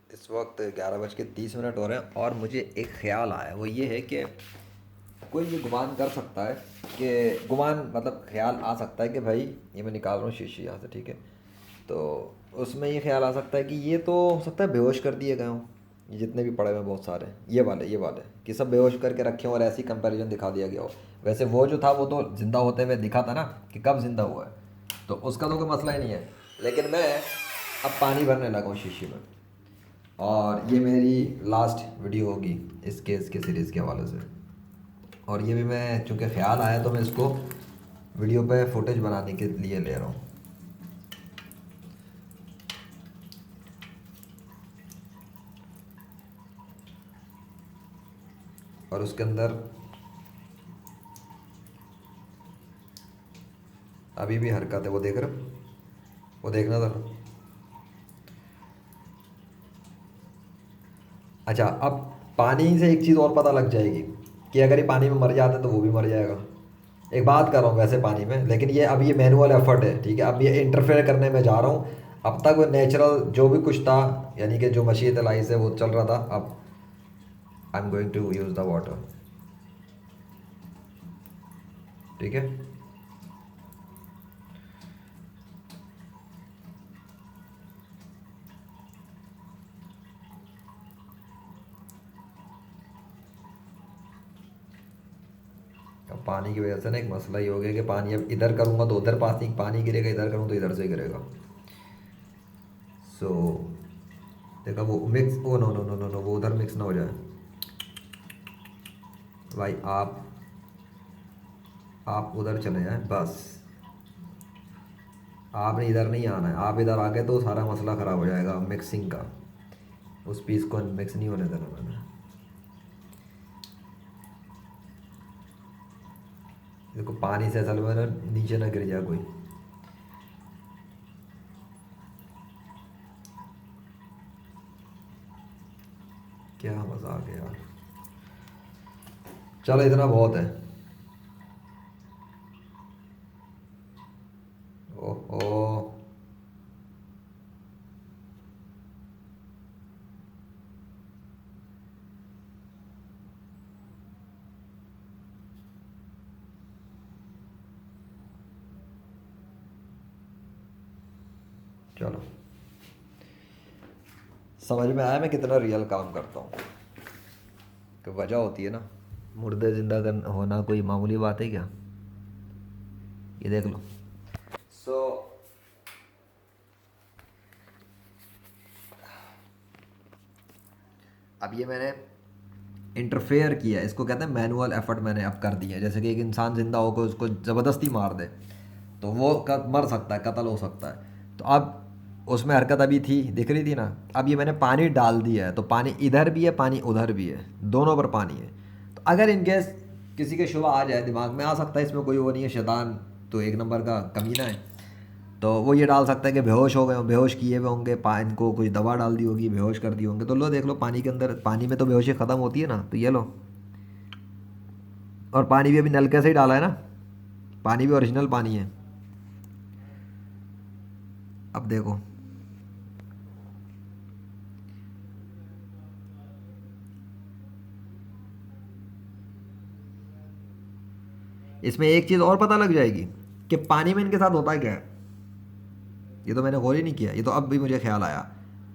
इस वक्त 11:30 हो रहे हैं और मुझे एक ख़्याल आया, वो ये है कि कोई ये गुमान कर सकता है कि गुमान मतलब ख्याल आ सकता है कि भाई ये मैं निकाल रहा हूँ शीशी यहाँ से, ठीक है। तो उसमें ये ख्याल आ सकता है कि ये तो हो सकता है बेहोश कर दिए गए हों, ये जितने भी पड़े हुए हैं बहुत सारे, ये वाले कि सब बेहोश करके रखे हों और ऐसी कंपैरिजन दिखा दिया गया हो। वैसे वो जो था वो तो ज़िंदा होते हुए दिखा था ना कि कब ज़िंदा हुआ है, तो उसका तो कोई मसला ही नहीं है। लेकिन मैं अब पानी भरने लगा हूँ शीशी में, और ये मेरी लास्ट वीडियो होगी इस केस के सीरीज़ के हवाले से। और ये भी मैं चूँकि ख़्याल आया तो मैं इसको वीडियो पे फुटेज बनाने के लिए ले रहा हूँ। और उसके अंदर अभी भी हरकत है, वो देख रहे हो, वो देखना ज़रा। अच्छा, अब पानी से एक चीज़ और पता लग जाएगी कि अगर ये पानी में मर जाता है तो वो भी मर जाएगा। एक बात कर रहा हूँ वैसे पानी में, लेकिन ये अब ये मैनुअल एफर्ट है, ठीक है। अब ये इंटरफेयर करने में जा रहा हूँ। अब तक वो नेचुरल जो भी कुछ था, यानी कि जो मशीन लाई से वो चल रहा था। अब I am going to use the water, ठीक है। अब पानी की वजह से ना एक मसला ये हो गया कि पानी अब इधर करूँगा तो उधर पास नहीं पानी गिरेगा, इधर करूँ तो इधर से गिरेगा। सो देखा वो mix, oh no no no no no, वो उधर मिक्स ना हो जाए। भाई आप उधर चले जाएं बस, आपने इधर नहीं आना है। आप इधर आ गए तो सारा मसला ख़राब हो जाएगा मिक्सिंग का। उस पीस को मिक्स नहीं होने देना मैंने। देखो पानी से असल में ना नीचे ना गिर जाए कोई। क्या मज़ा आ गया यार। चलो इतना बहुत है। ओहो, चलो समझ में आया मैं कितना रियल काम करता हूँ। तो वजह होती है ना, मुर्दे ज़िंदा कर होना कोई मामूली बात है क्या। ये देख लो। सो अब ये मैंने इंटरफेयर किया है, इसको कहते हैं मैनुअल एफर्ट मैंने अब कर दिया है। जैसे कि एक इंसान ज़िंदा होकर उसको ज़बरदस्ती मार दे तो वो मर सकता है, कत्ल हो सकता है। तो अब उसमें हरकत अभी थी, दिख रही थी ना। अब ये मैंने पानी डाल दिया है तो पानी इधर भी है, पानी उधर भी है, दोनों पर पानी है। तो अगर इनकेस किसी के शुबा आ जाए, दिमाग में आ सकता है, इसमें कोई वो नहीं है, शैतान तो एक नंबर का कमीना है। तो वो ये डाल सकता है कि बेहोश हो गए हों, बेहोश किए हुए होंगे, इनको कुछ दवा डाल दी होगी, बेहोश कर दिए होंगे। तो लो देख लो, पानी के अंदर, पानी में तो बेहोशी ख़त्म होती है ना, तो ये लो। और पानी भी अभी नलके से ही डाला है ना, पानी भी ओरिजिनल पानी है। अब देखो, इसमें एक चीज़ और पता लग जाएगी कि पानी में इनके साथ होता क्या है। ये तो मैंने गौर ही नहीं किया, ये तो अब भी मुझे ख्याल आया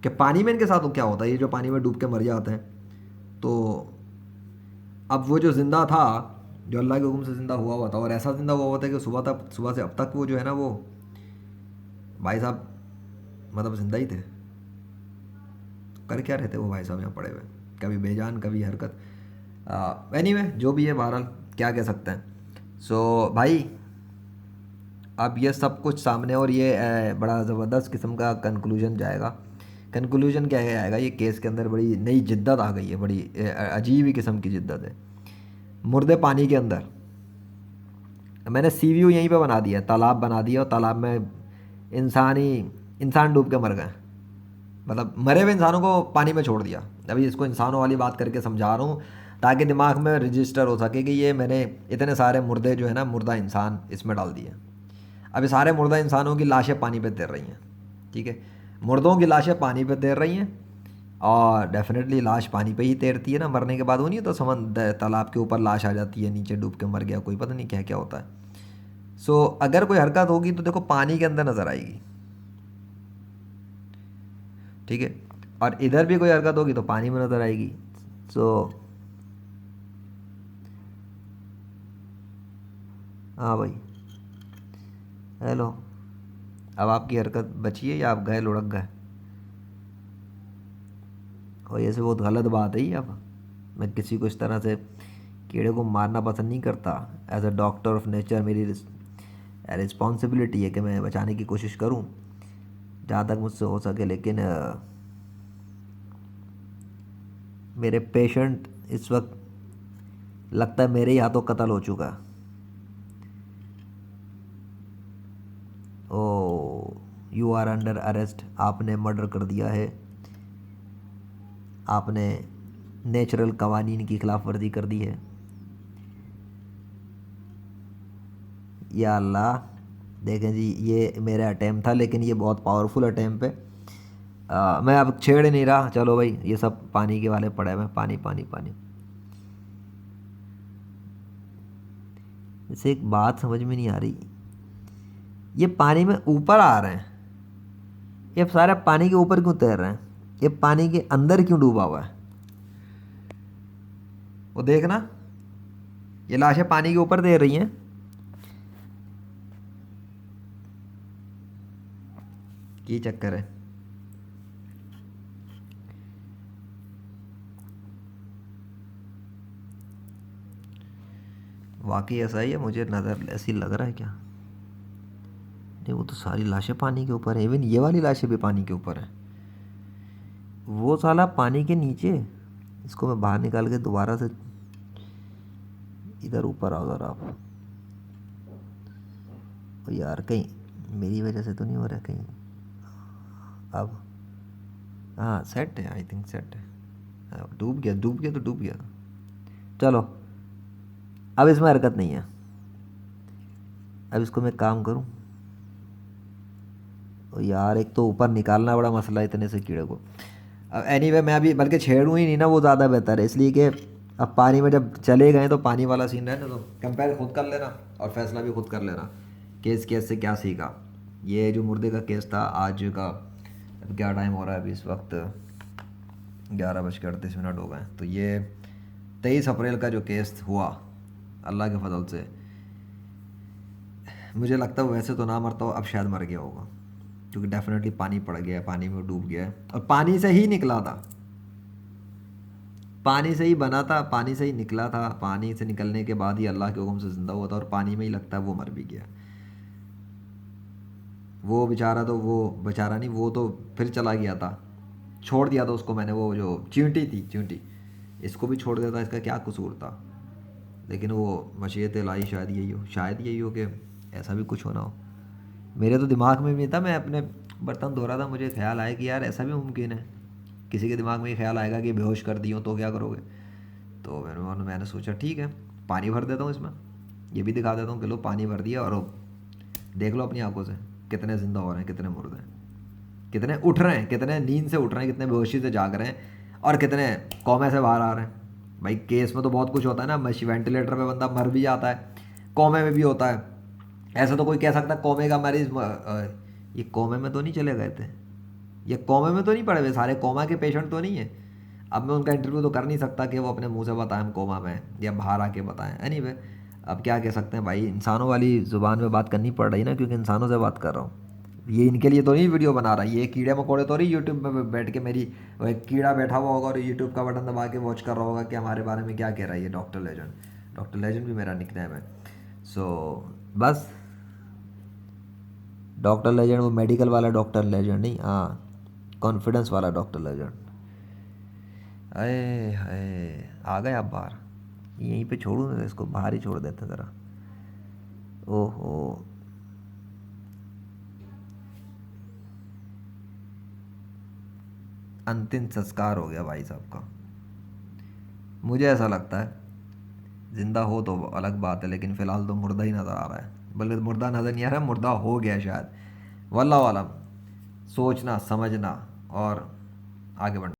कि पानी में इनके साथ क्या होता है। ये जो पानी में डूब के मर जाते हैं, तो अब वो जो ज़िंदा था, जो अल्लाह के हुक्म से ज़िंदा हुआ था, और ऐसा ज़िंदा हुआ था कि सुबह से अब तक वो जो है ना, वो भाई साहब मतलब ज़िंदा ही थे। कर क्या रहे थे वो भाई साहब यहाँ पड़े हुए, कभी बेजान कभी हरकत। एनीवे जो भी है, बहरहाल क्या कह सकते हैं। सो भाई, अब ये सब कुछ सामने, और ये बड़ा ज़बरदस्त किस्म का कंक्लूजन जाएगा। कंक्लूजन क्या है आएगा, ये केस के अंदर बड़ी नई जिद्दत आ गई है, बड़ी अजीब ही किस्म की जिद्दत है। मुर्दे पानी के अंदर, मैंने सी व्यू यहीं पे बना दिया, तालाब बना दिया, और तालाब में इंसान डूब के मर गए। मतलब मरे हुए इंसानों को पानी में छोड़ दिया। अभी इसको इंसानों वाली बात करके समझा रहा हूँ ताकि दिमाग में रजिस्टर हो सके कि ये मैंने इतने सारे मुर्दे जो है ना, मुर्दा इंसान इसमें डाल दिए। अब ये सारे मुर्दा इंसानों की लाशें पानी पे तैर रही हैं, ठीक है। मुर्दों की लाशें पानी पे तैर रही हैं, और डेफिनेटली लाश पानी पे ही तैरती है ना, मरने के बाद वो नहीं तो समंदर तालाब के ऊपर लाश आ जाती है, नीचे डूब के मर गया कोई, पता नहीं क्या क्या होता है। सो अगर कोई हरकत होगी तो देखो पानी के अंदर नज़र आएगी, ठीक है, और इधर भी कोई हरकत होगी तो पानी में नज़र आएगी। सो हाँ भाई, हेलो, अब आपकी हरकत बची है या आप गए लुढ़क गए? और ऐसे बहुत गलत बात है ये। अब मैं किसी को इस तरह से कीड़े को मारना पसंद नहीं करता। As a doctor of nature मेरी रिस्पॉन्सिबिलिटी है कि मैं बचाने की कोशिश करूं जहाँ तक मुझसे हो सके, लेकिन मेरे पेशेंट इस वक्त लगता है मेरे ही हाथों कत्ल हो चुका। ओ, यू आर अंडर अरेस्ट, आपने मर्डर कर दिया है, आपने नेचुरल कवानीन की खिलाफ वर्जी कर दी है। या अल्लाह, देखें जी, ये मेरा अटैम्प्ट था लेकिन ये बहुत पावरफुल अटैम्प्ट है। मैं अब छेड़ नहीं रहा, चलो भाई, ये सब पानी के वाले पड़े हुए हैं, पानी पानी पानी। जैसे एक बात समझ में नहीं आ रही, ये पानी में ऊपर आ रहे हैं, ये सारे पानी के ऊपर क्यों तैर रहे हैं, ये पानी के अंदर क्यों डूबा हुआ है? वो देखना, ये लाशें पानी के ऊपर तैर रही हैं। की चक्कर है? वाकई ऐसा ही है, मुझे नज़र ऐसी लग रहा है क्या? नहीं, वो तो सारी लाशें पानी के ऊपर है, इवन ये वाली लाशें भी पानी के ऊपर है। वो साला पानी के नीचे, इसको मैं बाहर निकाल के दोबारा से इधर ऊपर आओ ज़रा आप। ओ यार, कहीं मेरी वजह से तो नहीं हो रहा कहीं? अब हाँ, सेट है, आई थिंक सेट है। हाँ, डूब गया, डूब गया तो डूब गया। चलो, अब इसमें हरकत नहीं है। अब इसको मैं काम करूं? ओ यार, एक तो ऊपर निकालना बड़ा मसला है इतने से कीड़े को। अब एनीवे, मैं अभी बल्कि छेड़ूँ ही नहीं ना, वो ज़्यादा बेहतर है, इसलिए कि अब पानी में जब चले गए तो पानी वाला सीन रहना, तो कंपेयर खुद कर लेना और फैसला भी खुद कर लेना केस केस से क्या सीखा। ये जो मुर्दे का केस था आज का, अब क्या टाइम हो रहा है अभी इस वक्त, 11:38 हो गए हैं, तो ये 23 अप्रैल का जो केस हुआ, अल्लाह के फजल से मुझे लगता है वैसे तो ना मरता हो, अब शायद मर गया होगा, क्योंकि डेफिनेटली पानी पड़ गया है, पानी में डूब गया है, और पानी से ही निकला था, पानी से ही बना था, पानी से ही निकला था, पानी से निकलने के बाद ही अल्लाह के हुक्म से ज़िंदा हुआ था, और पानी में ही लगता है वो मर भी गया। वो बेचारा, तो वो बेचारा नहीं, वो तो फिर चला गया था, छोड़ दिया था उसको मैंने, वो जो चींटी थी, चींटी, इसको भी छोड़ देता, इसका क्या कसूर था? लेकिन वो मशीयत इलाही, शायद यही हो, शायद यही हो कि ऐसा भी कुछ होना हो। मेरे तो दिमाग में भी नहीं था, मैं अपने बर्तन धो रहा था, मुझे ख्याल आया कि यार ऐसा भी मुमकिन है, किसी के दिमाग में ये ख्याल आएगा कि बेहोश कर दियो तो क्या करोगे? तो मैंने सोचा ठीक है, पानी भर देता हूँ इसमें, ये भी दिखा देता हूँ कि लो पानी भर दिया, और देख लो अपनी आंखों से कितने ज़िंदा हो रहे हैं, कितने मुर्दे हैं, कितने उठ रहे हैं, कितने नींद से उठ रहे हैं, कितने बेहोशी से जाग रहे हैं, और कितने कोमे से बाहर आ रहे हैं। भाई केस में तो बहुत कुछ होता है ना, मशी वेंटिलेटर पे बंदा मर भी जाता है, कोमे में भी होता है। ऐसा तो कोई कह सकता है कोमे का मरीज ये कोमे में तो नहीं चले गए थे, ये कोमे में तो नहीं पड़े हुए, सारे कोमा के पेशेंट तो नहीं है। अब मैं उनका इंटरव्यू तो कर नहीं सकता कि वो अपने मुंह से बताएं हम कोमा में हैं, या बाहर आके बताएं। एनीवे, अब क्या कह सकते हैं भाई, इंसानों वाली ज़ुबान में बात करनी पड़ रही ना, क्योंकि इंसानों से बात कर रहा हूँ। ये इनके लिए तो नहीं वीडियो बना रहा, ये कीड़े मकोड़े तो नहीं यूट्यूब में बैठ के मेरी, वो एक कीड़ा बैठा हुआ होगा और यूट्यूब का बटन दबा के वॉच कर रहा होगा कि हमारे बारे में क्या कह रहा है ये डॉक्टर लेजेंड। डॉक्टर लेजेंड भी मेरा निकनेम है। सो बस, डॉक्टर लेजेंड वो मेडिकल वाला डॉक्टर लेजेंड नहीं, हाँ, कॉन्फिडेंस वाला डॉक्टर लेजेंड। अरे हाय, आ गए आप बाहर? यहीं पे छोड़ूँ, इसको बाहर ही छोड़ देते ज़रा। ओहो, अंतिम संस्कार हो गया भाई साहब का। मुझे ऐसा लगता है ज़िंदा हो तो अलग बात है, लेकिन फ़िलहाल तो मुर्दा ही नज़र आ रहा है, बल्कि मुर्दा नज़र नहीं आ रहा, मुर्दा हो गया शायद, वल्लाह आलम। सोचना, समझना और आगे बढ़ना।